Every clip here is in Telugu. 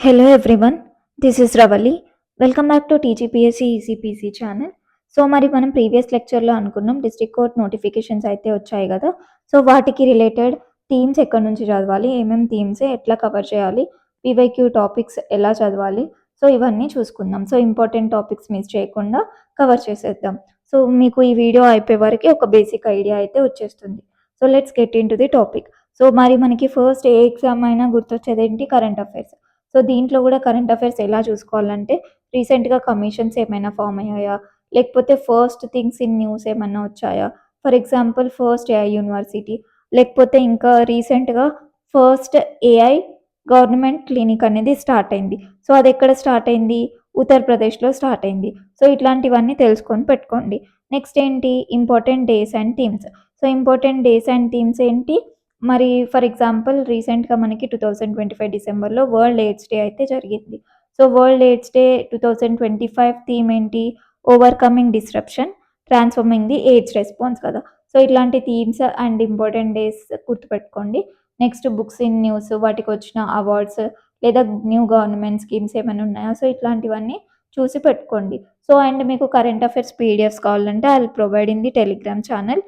Hello everyone, this is Ravali. Welcome back to TGPSC ECPC channel. So మరి మనం ప్రీవియస్ లెక్చర్లో అనుకున్నాం డిస్ట్రిక్ట్ కోర్ట్ నోటిఫికేషన్స్ అయితే వచ్చాయి కదా. సో వాటికి రిలేటెడ్ థీమ్స్ ఎక్కడి నుంచి చదవాలి, ఏమేమి థీమ్స్ ఎట్లా కవర్ చేయాలి, పీవైక్యూ టాపిక్స్ ఎలా చదవాలి, సో ఇవన్నీ చూసుకుందాం. సో ఇంపార్టెంట్ టాపిక్స్ మిస్ చేయకుండా కవర్ చేసేద్దాం. సో మీకు ఈ వీడియో అయిపోయే వరకు ఒక బేసిక్ ఐడియా అయితే వచ్చేస్తుంది. So let's get in to the topic. So మరి మనకి ఫస్ట్ ఏ ఎగ్జామ్ అయినా గుర్తొచ్చేది ఏంటి? Current affairs. సో దీంట్లో కూడా కరెంట్ అఫైర్స్ ఎలా చూసుకోవాలంటే రీసెంట్గా కమిషన్స్ ఏమైనా ఫామ్ అయ్యాయా, లేకపోతే ఫస్ట్ థింగ్స్ ఇన్ న్యూస్ ఏమైనా వచ్చాయా, for example first AI university, లేకపోతే ఇంకా రీసెంట్గా ఫస్ట్ ఏఐ గవర్నమెంట్ క్లినిక్ అనేది స్టార్ట్ అయింది. సో అది ఎక్కడ స్టార్ట్ అయింది? ఉత్తరప్రదేశ్లో స్టార్ట్ అయింది. సో ఇట్లాంటివన్నీ తెలుసుకొని పెట్టుకోండి. నెక్స్ట్ ఏంటి? Important days and themes. So important days and themes ఏంటి? మరి ఫర్ ఎగ్జాంపుల్ రీసెంట్గా మనకి 2025 డిసెంబర్లో వరల్డ్ ఎయిడ్స్ డే అయితే జరిగింది. So world AIDS day 2025 theme ఏంటి? Overcoming disruption, transforming the AIDS response కదా. సో ఇట్లాంటి థీమ్స్ అండ్ ఇంపార్టెంట్ డేస్ గుర్తుపెట్టుకోండి. నెక్స్ట్ బుక్స్ ఇన్ న్యూస్, వాటికి వచ్చిన అవార్డ్స్ లేదా న్యూ గవర్నమెంట్ స్కీమ్స్ ఏమైనా ఉన్నాయా, సో ఇట్లాంటివన్నీ చూసి పెట్టుకోండి. సో అండ్ మీకు కరెంట్ అఫైర్స్ పీడిఎఫ్స్ కావాలంటే I will provide in the Telegram channel.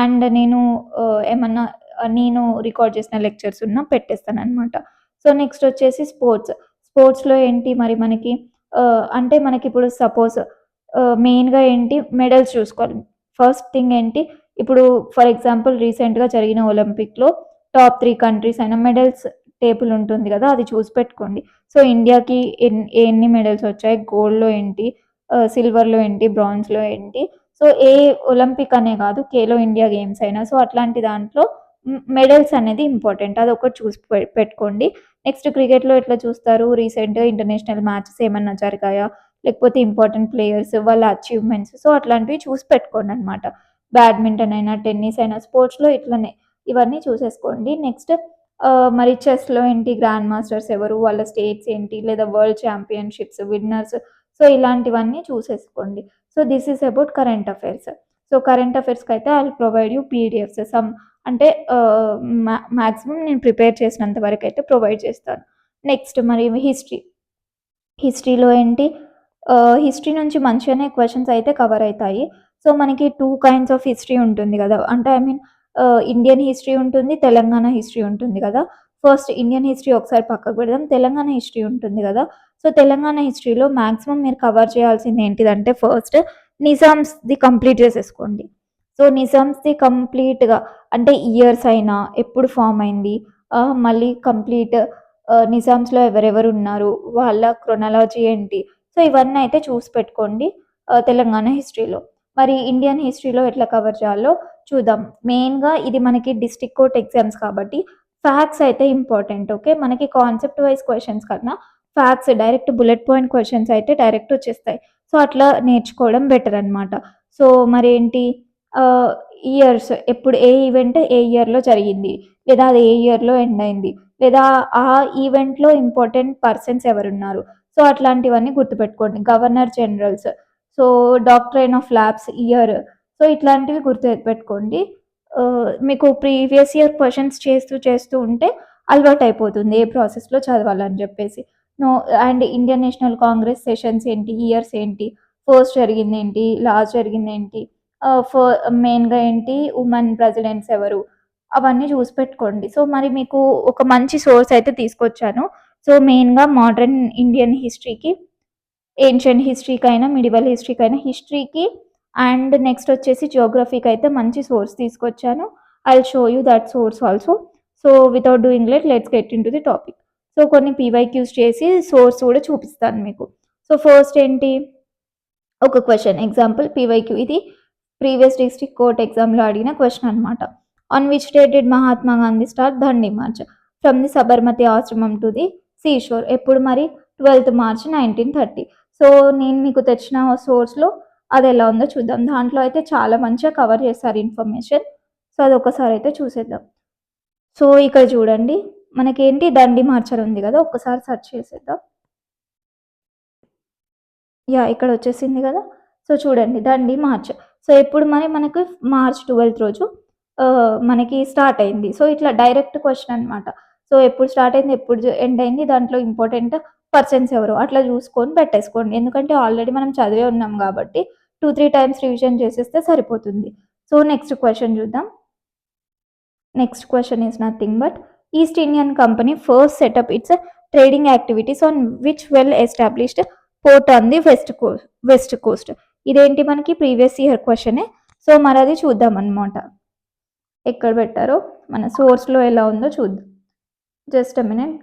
And ఏమన్నా నేను రికార్డ్ చేసిన లెక్చర్స్ ఉన్నా పెట్టేస్తాననమాట. సో నెక్స్ట్ వచ్చేసి స్పోర్ట్స్. స్పోర్ట్స్‌లో ఏంటి మరి మనకి అంటే మనకిప్పుడు సపోజ్ మెయిన్‌గా ఏంటి మెడల్స్ చూసుకోవాలి. ఫస్ట్ థింగ్ ఏంటి, ఇప్పుడు ఫర్ ఎగ్జాంపుల్ రీసెంట్‌గా జరిగిన ఒలింపిక్‌లో టాప్ 3 కంట్రీస్ అయిన మెడల్స్ టేబుల్ ఉంటుంది కదా, అది చూసి పెట్టుకోండి. సో ఇండియాకి ఎన్ని మెడల్స్ వచ్చాయి, గోల్డ్‌లో ఏంటి, సిల్వర్‌లో ఏంటి, బ్రాంజ్‌లో ఏంటి. సో ఏ ఒలింపిక్ అనే కాదు, ఖేలో ఇండియా గేమ్స్ అయినా సో అట్లాంటి దాంట్లో మెడల్స్ అనేది ఇంపార్టెంట్. అదొకటి చూసి పెట్టుకోండి. నెక్స్ట్ క్రికెట్‌లో ఎట్లా చూస్తారు? రీసెంట్‌గా ఇంటర్నేషనల్ మ్యాచెస్ ఏమన్నా జరిగాయా? లేకపోతే ఇంపార్టెంట్ ప్లేయర్స్ వాళ్ళ అచీవ్‌మెంట్స్, సో అట్లాంటివి చూసి పెట్టుకోండనమాట. బ్యాడ్మింటన్ అయినా, టెన్నిస్ అయినా, స్పోర్ట్స్‌లో ఇట్లనే ఇవన్నీ చూసేసుకోండి. నెక్స్ట్ మరి చెస్‌లో ఏంటి? గ్రాండ్ మాస్టర్స్ ఎవరు? వాళ్ళ స్టేట్స్ ఏంటి? లేదా వరల్డ్ ఛాంపియన్‌షిప్స్ విన్నర్స్, సో ఇలాంటివన్నీ చూసేసుకోండి. So this is about current affairs. So current అఫైర్స్‌కైతే I will provide you PDFs అంటే మ్యాక్సిమం నేను ప్రిపేర్ చేసినంత వరకైతే ప్రొవైడ్ చేస్తాను. నెక్స్ట్ మరి హిస్టరీ. హిస్టరీలో ఏంటి? హిస్టరీ నుంచి మంచిగానే క్వెషన్స్ అయితే కవర్ అయితాయి. సో మనకి 2 కైండ్స్ ఆఫ్ హిస్టరీ ఉంటుంది గదా. అంటే ఐ మీన్ ఇండియన్ హిస్టరీ ఉంటుంది, తెలంగాణ హిస్టరీ ఉంటుంది గదా. ఫస్ట్ ఇండియన్ హిస్టరీ ఒకసారి పక్కకు పెడదాం. తెలంగాణ హిస్టరీ ఉంటుంది గదా. సో తెలంగాణ హిస్టరీలో మాక్సిమం మీరు కవర్ చేయాల్సింది ఏంటిదంటే ఫస్ట్ నిజామ్స్‌ది కంప్లీట్ చేసేసుకోండి. సో నిజామ్స్‌ది కంప్లీట్‌గా అంటే ఇయర్స్ అయినా, ఎప్పుడు ఫార్మ్ అయింది, మళ్ళీ కంప్లీట్ నిజామ్స్‌లో ఎవరెవరున్నారు, వాళ్ళ క్రొనాలజీ ఏంటి, సో ఇవన్నీ అయితే చూసి పెట్టుకోండి తెలంగాణ హిస్టరీలో. మరి ఇండియన్ హిస్టరీలో ఎట్లా కవర్ చేయాలో చూద్దాం. మెయిన్‌గా ఇది మనకి డిస్ట్రిక్ట్ కోర్ట్ ఎగ్జామ్స్ కాబట్టి ఫ్యాక్ట్స్ అయితే ఇంపార్టెంట్. ఓకే. మనకి కాన్సెప్ట్ వైస్ క్వెషన్స్ కన్నా facts direct bullet point questions అయితే డైరెక్ట్ వచ్చేస్తాయి. సో అట్లా నేర్చుకోవడం బెటర్ అనమాట. సో మరేంటి ఆహ్, ఇయర్స్ ఎప్పుడు ఏ ఈవెంట్ ఏ ఇయర్‌లో జరిగింది, లేదా అది ఏ ఇయర్‌లో ఎండ్ అయింది, లేదా ఆ ఈవెంట్‌లో ఇంపార్టెంట్ పర్సన్స్ ఎవరున్నారు. సో అట్లాంటివన్నీ గుర్తుపెట్టుకోండి. Governor generals, so doctrine of lapse year, so ఇట్లాంటివి గుర్తుపెట్టుకోండి. మీకు ప్రీవియస్ ఇయర్ క్వెషన్స్ చేస్తూ చేస్తూ ఉంటే అలవాటయిపోతుంది ఏ ప్రాసెస్‌లో చదవాలని జెప్పేసి. నో and Indian National Congress sessions ఏంటి, ఇయర్స్ ఏంటి, ఫస్ట్ జరిగిందేంటి, లాస్ట్ జరిగిందేంటి, ఫ మెయిన్‌గా ఏంటి, ఉమెన్ ప్రెసిడెంట్స్ ఎవరు, అవన్నీ చూసి పెట్టుకోండి. సో మరి మీకు ఒక మంచి సోర్స్ అయితే తీసుకొచ్చాను. సో మెయిన్‌గా మోడర్న్ ఇండియన్ హిస్టరీకి, ఏన్షియంట్ హిస్టరీకైనా, మిడివల్ హిస్టరీకైనా, హిస్టరీకి అండ్ నెక్స్ట్ వచ్చేసి జియోగ్రఫీకి అయితే మంచి సోర్స్ తీసుకొచ్చాను. I will show you that source also. So without doing let's get into the topic. So కొన్ని పీవైక్యూస్ చేసి సోర్స్ కూడా చూపిస్తాను మీకు. సో ఫస్ట్ ఏంటి, ఒక క్వెషన్ ఎగ్జాంపుల్ పీవైక్యూ, ఇది ప్రీవియస్ డిస్ట్రిక్ట్ కోర్ట్ ఎగ్జామ్లో అడిగిన క్వెషన్ అనమాట. On which date did Mahatma Gandhi start Dandi march from the Sabarmati ఆశ్రమం టు ది సీషోర్? ఎప్పుడు మరి? 12th March 1930. సో నేను మీకు తెచ్చిన సోర్స్లో అది ఎలా ఉందో చూద్దాం. దాంట్లో అయితే చాలా మంచిగా కవర్ చేశారు ఇన్ఫర్మేషన్. సో అది ఒకసారి అయితే చూసేద్దాం. సో ఇక్కడ చూడండి, మనకేంటి దండి మార్చ్ అని ఉంది కదా, ఒక్కసారి సెర్చ్ చేసేద్దాం. ఇక్కడ వచ్చేసింది కదా. సో చూడండి దండి మార్చ్. సో ఎప్పుడు మరి మనకు మార్చ్ 12th రోజు మనకి స్టార్ట్ అయింది. సో ఇట్లా డైరెక్ట్ క్వెషన్ అనమాట. సో సో ఎప్పుడు స్టార్ట్ అయింది, ఎప్పుడు ఎండ్ అయింది, దాంట్లో ఇంపార్టెంట్ పర్సన్స్ ఎవరు అట్లా చూసుకొని పెట్టేసుకోండి. ఎందుకంటే ఆల్రెడీ మనం చదివే ఉన్నాం కాబట్టి 2-3 టైమ్స్ రివిజన్ చేసేస్తే సరిపోతుంది. సో నెక్స్ట్ క్వెషన్ చూద్దాం. Next question is nothing but east Indian company first setup its trading activities on which well established port on the west Coast. ఇదేంటి మనకి ప్రీవియస్ ఇయర్ క్వెషనే. సో మరి అది చూద్దాం అనమాట. ఎక్కడ పెట్టారో మన సోర్స్లో ఎలా ఉందో చూద్దాం. Just a minute.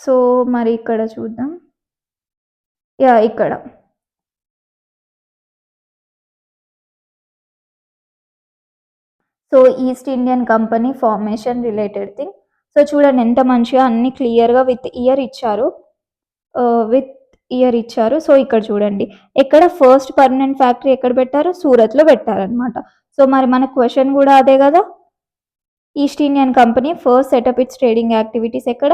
సో మరి ఇక్కడ చూద్దాం. యా ఇక్కడ so east Indian company formation related thing. So చూడండి ఎంత మంచిగా అన్ని క్లియర్గా విత్ ఇయర్ ఇచ్చారు. సో ఇక్కడ చూడండి ఎక్కడ ఫస్ట్ పర్మనెంట్ ఫ్యాక్టరీ ఎక్కడ పెట్టారు, సూరత్లో పెట్టారనమాట. సో మరి మన క్వశ్చన్ కూడా అదే కదా, East Indian company first setup its trading activities ఎక్కడ,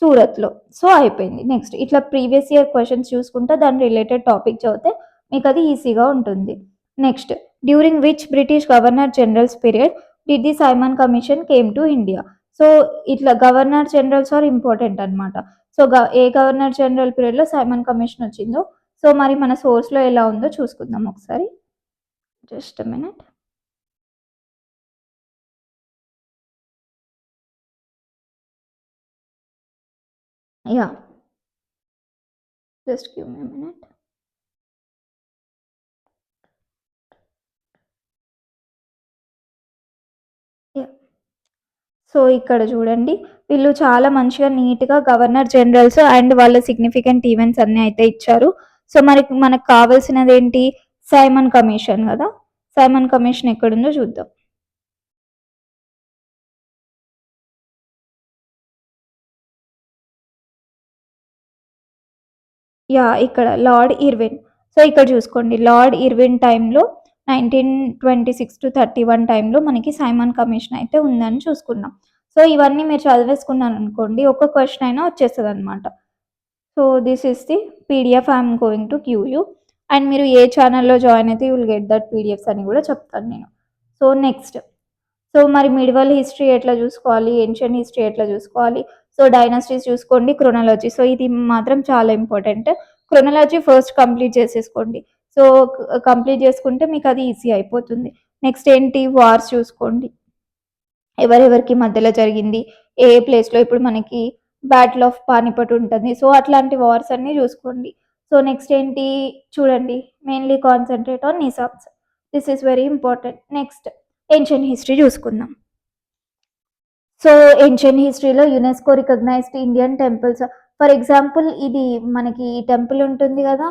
సూరత్లో. సో అయిపోయింది. నెక్స్ట్ ఇట్లా ప్రీవియస్ ఇయర్ క్వశ్చన్స్ చూసుకుంటే దాని రిలేటెడ్ టాపిక్ చదివితే మీకు అది ఈజీగా ఉంటుంది. Next, during which British governor generals period did the Simon commission came to India. So ఇట్లా గవర్నర్ జనరల్స్ ఆర్ ఇంపార్టెంట్ అనమాట. సో ఏ గవర్నర్ జనరల్ పీరియడ్లో సైమన్ కమిషన్ వచ్చిందో సో మరి మన సోర్స్లో ఎలా ఉందో చూసుకుందాం ఒకసారి. Just minute. Yeah, just give me minute. So ఇక్కడ చూడండి వీళ్ళు చాలా మంచిగా నీట్గా గవర్నర్ జనరల్స్ అండ్ వాళ్ళ సిగ్నిఫికెంట్ ఈవెంట్స్ అన్నీ అయితే ఇచ్చారు. సో మరి మనకు కావాల్సినది ఏంటి, సైమన్ కమిషన్ కదా. సైమన్ కమిషన్ ఎక్కడుందో చూద్దాం. యా ఇక్కడ లార్డ్ ఇర్విన్. సో ఇక్కడ చూసుకోండి లార్డ్ ఇర్విన్ టైంలో 1926-31 టైంలో మనకి సైమన్ కమిషన్ అయితే ఉందని చూసుకున్నాం. సో ఇవన్నీ మీరు చదివేసుకున్నాను అనుకోండి, ఒక్క క్వశ్చన్ అయినా వచ్చేస్తుంది అనమాట. So this is the PDF I'm going to give you. And మీరు ఏ ఛానల్లో జాయిన్ అయితే you will get that PDFs అని కూడా చెప్తాను నేను. సో నెక్స్ట్, సో మరి మిడివల్ హిస్టరీ ఎట్లా చూసుకోవాలి, ఏన్షియన్ హిస్టరీ ఎట్లా చూసుకోవాలి. సో డైనాసిటీస్ చూసుకోండి, క్రొనాలజీ. సో ఇది మాత్రం చాలా ఇంపార్టెంట్. క్రొనాలజీ ఫస్ట్ కంప్లీట్ చేసేసుకోండి. సో కంప్లీట్ చేసుకుంటే మీకు అది ఈజీ అయిపోతుంది. నెక్స్ట్ ఏంటి, వార్స్ చూసుకోండి, ఎవరెవరికి మధ్యలో జరిగింది, ఏ ప్లేస్లో. ఇప్పుడు మనకి బ్యాటిల్ ఆఫ్ పానిపట్ ఉంటుంది. సో అట్లాంటి వార్స్ అన్నీ చూసుకోండి. సో నెక్స్ట్ ఏంటి చూడండి, mainly concentrate on Nizams. This is very important. Next ancient history చూసుకుందాం. సో ఏన్షియన్ హిస్టరీలో UNESCO recognized Indian temples. For example ఇది మనకి ఈ టెంపుల్ ఉంటుంది కదా,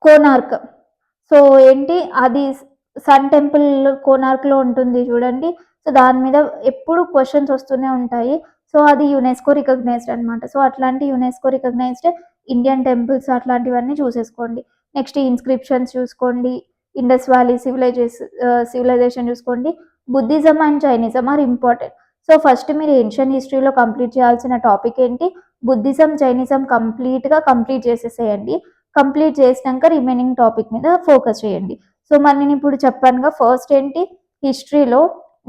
కోనార్క్. సో ఏంటి అది సన్ టెంపుల్ కోనార్క్లో ఉంటుంది చూడండి. సో దాని మీద ఎప్పుడు క్వశ్చన్స్ వస్తూనే ఉంటాయి. సో అది యునెస్కో రికగ్నైజ్డ్ అనమాట. సో అట్లాంటి యునెస్కో రికగ్నైజ్డ్ ఇండియన్ టెంపుల్స్ అట్లాంటివన్నీ చూసేసుకోండి. నెక్స్ట్ ఇన్స్క్రిప్షన్స్ చూసుకోండి, ఇండస్ వ్యాలీ సివిలైజేషన్ చూసుకోండి. Buddhism and Jainism are important. So first మీరు ఏన్షియన్ హిస్టరీలో కంప్లీట్ చేయాల్సిన టాపిక్ ఏంటి, బుద్ధిజం జైనిజం కంప్లీట్ చేసేసేయండి. కంప్లీట్ చేసినాక రిమైనింగ్ టాపిక్ మీద ఫోకస్ చేయండి. సో మరి నేను ఇప్పుడు చెప్పానుగా, ఫస్ట్ ఏంటి హిస్టరీలో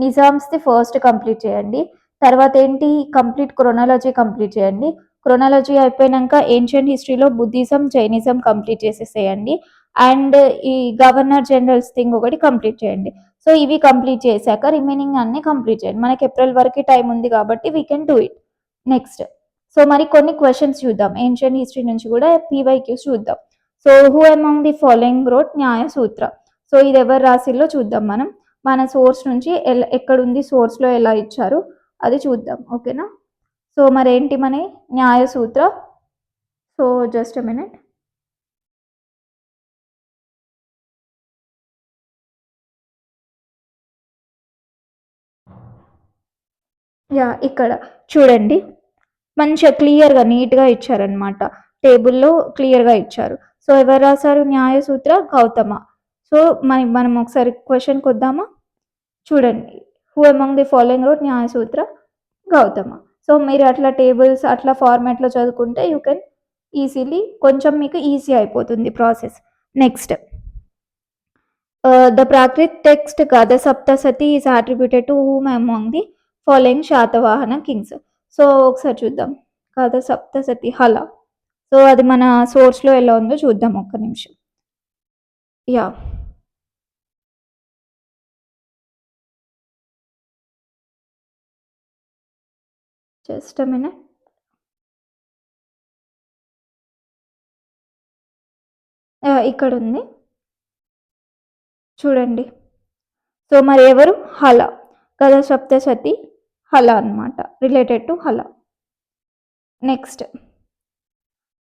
నిజామ్స్ది ఫస్ట్ కంప్లీట్ చేయండి. తర్వాత ఏంటి కంప్లీట్ క్రొనాలజీ కంప్లీట్ చేయండి. క్రొనాలజీ అయిపోయాక ఏన్షియన్ హిస్టరీలో బుద్ధిజం జైనిజం కంప్లీట్ చేసేసేయండి. అండ్ ఈ గవర్నర్ జనరల్స్ థింగ్ ఒకటి కంప్లీట్ చేయండి. సో ఇవి కంప్లీట్ చేశాక రిమైనింగ్ అన్ని కంప్లీట్ చేయండి. మనకి ఏప్రిల్ వరకు టైం ఉంది కాబట్టి we can do it. Next, so మరి కొన్ని క్వశ్చన్స్ చూద్దాం ఏన్షియన్ హిస్టరీ నుంచి కూడా, పీవైక్యూస్ చూద్దాం. So who among the following wrote న్యాయ సూత్ర. సో ఇది ఎవరు రాసిల్లో చూద్దాం మనం. మన సోర్స్ నుంచి ఎక్కడుంది, సోర్స్లో ఎలా ఇచ్చారు అది చూద్దాం. ఓకేనా. సో మరేంటి మన Nyaya Sutra. So just a minute. Yeah ఇక్కడ చూడండి మంచిగా క్లియర్గా నీట్గా ఇచ్చారనమాట. టేబుల్లో క్లియర్గా ఇచ్చారు. సో ఎవరు రాశారు, న్యాయ సూత్ర గౌతమ. సో మనం ఒకసారి క్వశ్చన్కి వద్దామా. చూడండి, who among the following wrote న్యాయ సూత్ర గౌతమ. సో మీరు అట్లా టేబుల్స్ అట్లా ఫార్మాట్లో చదువుకుంటే యూ కెన్ ఈజీలీ, కొంచెం మీకు ఈజీ అయిపోతుంది process. Next, The Prakrit text Gada Saptasati is attributed to whom among the following Shatavahana kings? So ఒకసారి చూద్దాం. గద సప్తసతి హల. సో అది మన సోర్స్లో ఎలా ఉందో చూద్దాం ఒక్క నిమిషం. Yeah just a minute. ఇక్కడ ఉంది చూడండి. సో మరి ఎవరు? హల. గద సప్తసతి హల అనమాట, related to Hala. Next,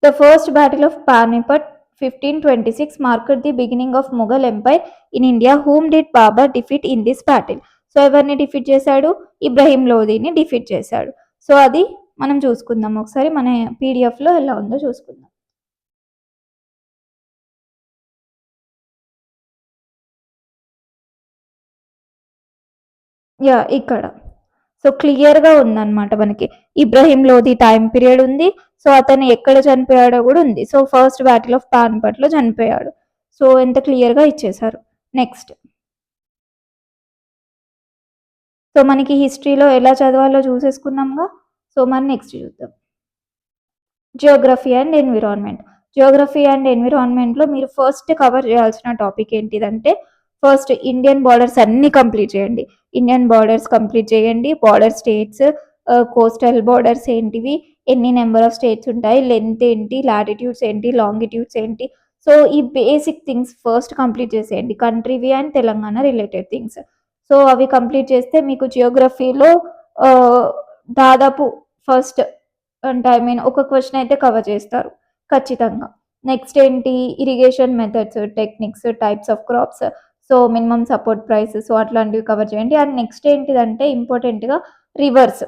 the first battle of Panipat 1526 marked the beginning of Mughal Empire in India. Whom did Babur defeat in this battle? So ఎవరిని డిఫీట్ చేశాడు? ఇబ్రహీం లోదీని డిఫీట్ చేశాడు. సో అది మనం చూసుకుందాం ఒకసారి, మన పీడిఎఫ్లో ఎలా ఉందో చూసుకుందాం. యా ఇక్కడ సో క్లియర్గా ఉందన్నమాట మనకి. ఇబ్రహీం లోధి టైం పీరియడ్ ఉంది. సో అతను ఎక్కడ చనిపోయాడో కూడా ఉంది. సో ఫస్ట్ బ్యాటిల్ ఆఫ్ పానిపట్లో చనిపోయాడు. సో ఎంత క్లియర్గా ఇచ్చేశారు. నెక్స్ట్, సో మనకి హిస్టరీలో ఎలా చదవాలో చూసేసుకున్నాంగా. సో మరి నెక్స్ట్ చూద్దాం. Geography and environment. Geography and ఎన్విరాన్మెంట్లో మీరు ఫస్ట్ కవర్ చేయాల్సిన టాపిక్ ఏంటిదంటే, ఫస్ట్ ఇండియన్ బార్డర్స్ అన్నీ కంప్లీట్ చేయండి. ఇండియన్ బార్డర్స్ కంప్లీట్ చేయండి. బార్డర్ స్టేట్స్, కోస్టల్ బార్డర్స్ ఏంటివి, ఎన్ని నెంబర్ ఆఫ్ స్టేట్స్ ఉంటాయి, లెంత్ ఏంటి, లాటిట్యూడ్స్ ఏంటి, లాంగిట్యూడ్స్ ఏంటి. సో ఈ బేసిక్ థింగ్స్ ఫస్ట్ కంప్లీట్ చేసేయండి. కంట్రీవి and Telangana related things. So అవి కంప్లీట్ చేస్తే మీకు జియోగ్రఫీలో దాదాపు ఫస్ట్ అంటే ఒక క్వశ్చన్ అయితే కవర్ చేస్తారు ఖచ్చితంగా. నెక్స్ట్ ఏంటి? Irrigation methods, techniques, types of crops, so minimum support price, so అట్లాంటివి కవర్ చేయండి. అండ్ నెక్స్ట్ ఏంటిదంటే ఇంపార్టెంట్గా rivers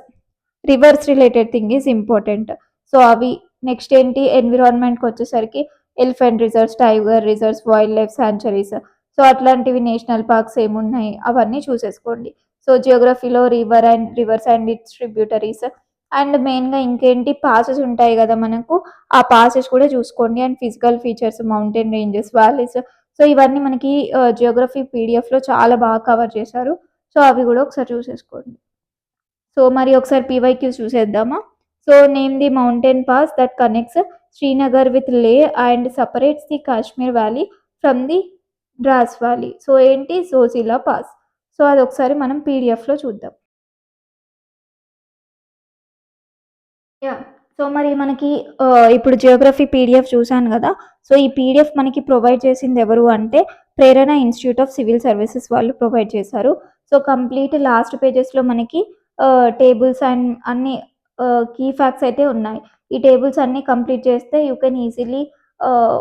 related thing is important. So అవి నెక్స్ట్ ఏంటి? ఎన్విరాన్మెంట్కి వచ్చేసరికి elephant reserves, tiger reserves, wildlife sanctuaries, so అట్లాంటివి నేషనల్ పార్క్స్ ఏమున్నాయి అవన్నీ చూసేసుకోండి. సో జియోగ్రఫీలో rivers and its tributaries, and మెయిన్గా ఇంకేంటి పాసెస్ ఉంటాయి కదా మనకు, ఆ పాసెస్ కూడా చూసుకోండి. And physical features, mountain ranges, valleys, so ఇవన్నీ మనకి జియోగ్రఫీ పీడిఎఫ్లో చాలా బాగా కవర్ చేశారు. సో అవి కూడా ఒకసారి చూసేసుకోండి. సో మరి ఒకసారి పీవైక్యూస్ చూసేద్దామా. So name the mountain pass that connects Srinagar with Leh and separates the Kashmir valley from the Drass valley. So ఏంటి? జోజిలా పాస్. సో అది ఒకసారి మనం పీడిఎఫ్లో చూద్దాం. యా సో మరి మనకి ఇప్పుడు జియోగ్రఫీ పీడిఎఫ్ చూసాను కదా. సో ఈ పీడిఎఫ్ మనకి ప్రొవైడ్ చేసింది ఎవరు అంటే ప్రేరణ ఇన్స్టిట్యూట్ ఆఫ్ సివిల్ సర్వీసెస్ వాళ్ళు ప్రొవైడ్ చేశారు. సో కంప్లీట్ లాస్ట్ పేజెస్లో మనకి టేబుల్స్ అండ్ అన్ని కీ ఫ్యాక్ట్స్ అయితే ఉన్నాయి. ఈ టేబుల్స్ అన్నీ కంప్లీట్ చేస్తే యూ కెన్ ఈజీలీ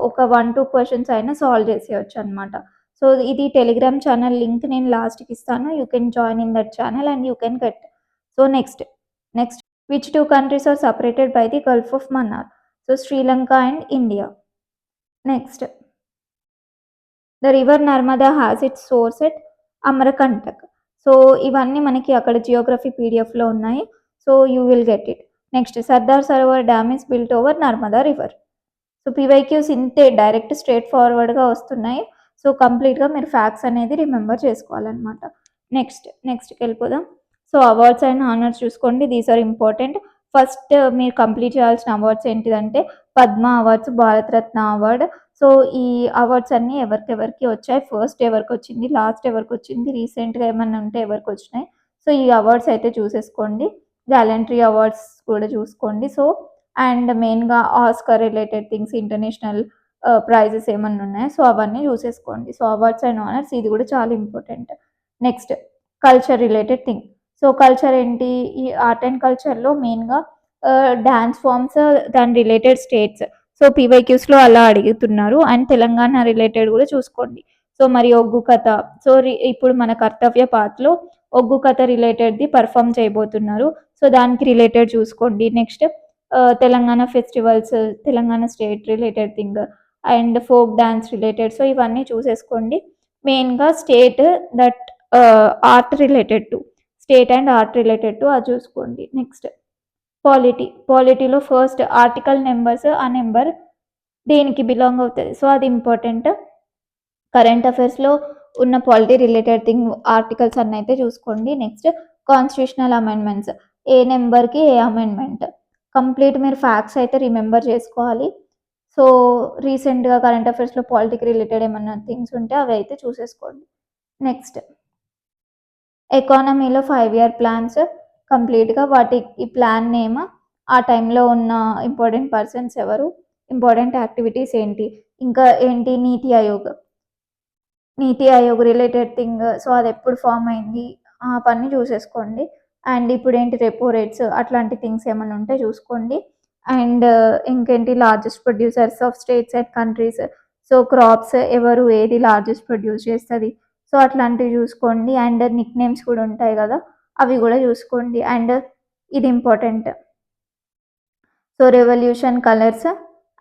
ఒక 1-2 క్వశ్చన్స్ అయినా సాల్వ్ చేసేయచ్చు అనమాట. సో ఇది టెలిగ్రామ్ ఛానల్ లింక్ నేను లాస్ట్కి ఇస్తాను. You can join in that channel and you can get. So next which two countries are separated by the Gulf of Mannar? So Sri Lanka and India. Next, the river Narmada has its source at Amarakantak. So ఇవన్నీ మనకి అక్కడ జియోగ్రఫీ పీడిఎఫ్లో ఉన్నాయి. So you will get it. Next, Sardar Sarovar dam is built over Narmada river. So PYQs ఇంతే డైరెక్ట్ స్ట్రేట్ ఫార్వర్డ్గా వస్తున్నాయి. సో కంప్లీట్గా మీరు ఫ్యాక్ట్స్ అనేది రిమెంబర్ చేసుకోవాలన్నమాట. నెక్స్ట్కి వెళ్ళిపోదాం. సో అవార్డ్స్ అండ్ ఆనర్స్ చూసుకోండి. These are important. ఫస్ట్ మీరు కంప్లీట్ చేయాల్సిన అవార్డ్స్ ఏంటిదంటే Padma awards, Bharat Ratna award. So ఈ అవార్డ్స్ అన్నీ ఎవరికి వచ్చాయి, ఫస్ట్ ఎవరికి వచ్చింది, లాస్ట్ ఎవరికి వచ్చింది, రీసెంట్గా ఏమన్నా ఉంటే ఎవరికి వచ్చినాయి. సో ఈ అవార్డ్స్ అయితే చూసేసుకోండి. గ్యాలంటరీ అవార్డ్స్ కూడా చూసుకోండి. సో అండ్ మెయిన్గా Oscar related things, international prizes ఏమన్నా ఉన్నాయో సో అవన్నీ చూసేసుకోండి. సో అవార్డ్స్ అండ్ ఆనర్స్ ఇది కూడా చాలా important. Next, culture related thing. So culture ఏంటి? ఈ ఆర్ట్ అండ్ కల్చర్లో మెయిన్గా డ్యాన్స్ ఫామ్స్, దాని రిలేటెడ్ స్టేట్స్. సో పీవైక్యూస్లో అలా అడుగుతున్నారు. అండ్ తెలంగాణ రిలేటెడ్ కూడా చూసుకోండి. సో మరి ఒగ్గు కథ, సో ఇప్పుడు మన కర్తవ్య పాత్రలో ఒగ్గు కథ రిలేటెడ్ది పర్ఫామ్ చేయబోతున్నారు. సో దానికి రిలేటెడ్ చూసుకోండి. Next, Telangana festivals, Telangana state related thing and folk dance related. So ఇవన్నీ చూసేసుకోండి. మెయిన్గా state that art related to state and art related to అది చూసుకోండి. నెక్స్ట్, పాలిటీలో ఫస్ట్ ఆర్టికల్ నెంబర్స్, ఆ నెంబర్ దేనికి బిలాంగ్ అవుతుంది. సో అది ఇంపార్టెంట్. కరెంట్ అఫైర్స్లో ఉన్న పాలిటీ రిలేటెడ్ ఆర్టికల్స్ అన్నీ అయితే చూసుకోండి. నెక్స్ట్ కాన్స్టిట్యూషనల్ అమెండ్మెంట్స్, ఏ నెంబర్కి ఏ అమెండ్మెంట్ కంప్లీట్ మీరు ఫ్యాక్ట్స్ అయితే రిమెంబర్ చేసుకోవాలి. సో రీసెంట్గా కరెంట్ అఫైర్స్లో పాలిటిక్ రిలేటెడ్ ఏమన్నా థింగ్స్ ఉంటే అవి అయితే చూసేసుకోండి. నెక్స్ట్ ఎకానమీలో 5 year ప్లాన్స్ కంప్లీట్గా వాటి ఈ ప్లాన్ నేమ్, ఆ టైంలో ఉన్న ఇంపార్టెంట్ పర్సన్స్ ఎవరు, ఇంపార్టెంట్ యాక్టివిటీస్ ఏంటి, ఇంకా ఏంటి నీతి ఆయోగ్ రిలేటెడ్ థింగ్, సో అది ఎప్పుడు ఫామ్ అయింది ఆ పని చూసేసుకోండి. అండ్ ఇప్పుడు ఏంటి రెపో రేట్స్ అట్లాంటి థింగ్స్ ఏమైనా ఉంటే చూసుకోండి. అండ్ ఇంకేంటి largest producers of states and countries, so crops ఎవరు ఏది లార్జెస్ట్ ప్రొడ్యూస్ చేస్తుంది, సో అట్లాంటివి చూసుకోండి. అండ్ నిక్ నేమ్స్ కూడా ఉంటాయి కదా, అవి కూడా చూసుకోండి. అండ్ ఇది important, so revolution colours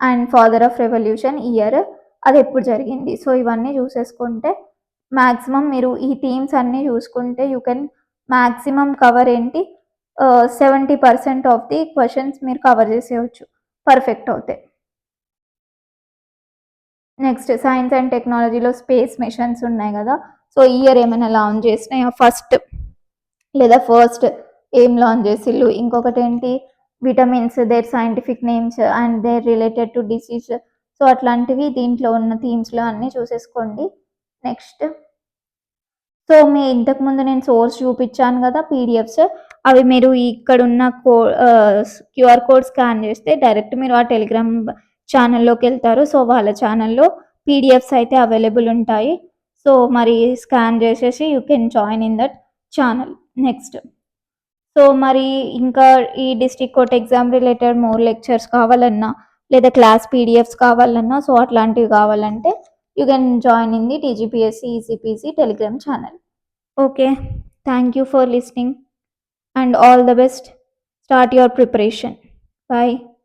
and father of revolution year, అది ఎప్పుడు జరిగింది, సో ఇవన్నీ చూసేసుకుంటే మ్యాక్సిమం మీరు ఈ థీమ్స్ అన్నీ చూసుకుంటే యూ కెన్ మ్యాక్సిమం కవర్ ఏంటి 70% ఆఫ్ ది క్వశ్చన్స్ మీరు కవర్ చేసేయచ్చు పర్ఫెక్ట్ అవుతాయి. నెక్స్ట్ సైన్స్ అండ్ టెక్నాలజీలో స్పేస్ మిషన్స్ ఉన్నాయి కదా, సో ఇయర్ ఏమైనా లాంచ్ చేసినాయా ఫస్ట్, లేదా ఫస్ట్ ఏం లాంచ్ చేసిళ్ళు, ఇంకొకటి ఏంటి vitamins their scientific names and their related to disease, so అట్లాంటివి దీంట్లో ఉన్న థీమ్స్లో అన్నీ చూసేసుకోండి. నెక్స్ట్ సో మీ ఇంతకుముందు నేను సోర్స్ చూపించాను కదా పీడిఎఫ్స్, అవి మీరు ఇక్కడ ఉన్న క్యూఆర్ కోడ్ స్కాన్ చేస్తే డైరెక్ట్ మీరు ఆ టెలిగ్రామ్ ఛానల్లోకి వెళ్తారు. సో వాళ్ళ ఛానల్లో పీడిఎఫ్స్ అయితే అవైలబుల్ ఉంటాయి. సో మరి స్కాన్ చేసేసి you can join in that channel. Next so మరి ఇంకా ఈ district court exam related more lectures కావాలన్నా, లేదా క్లాస్ పీడిఎఫ్స్ కావాలన్నా, సో అట్లాంటివి కావాలంటే you can join in the TGPSC ECPC Telegram channel. Okay, thank you for listening and all the best. Start your preparation. Bye.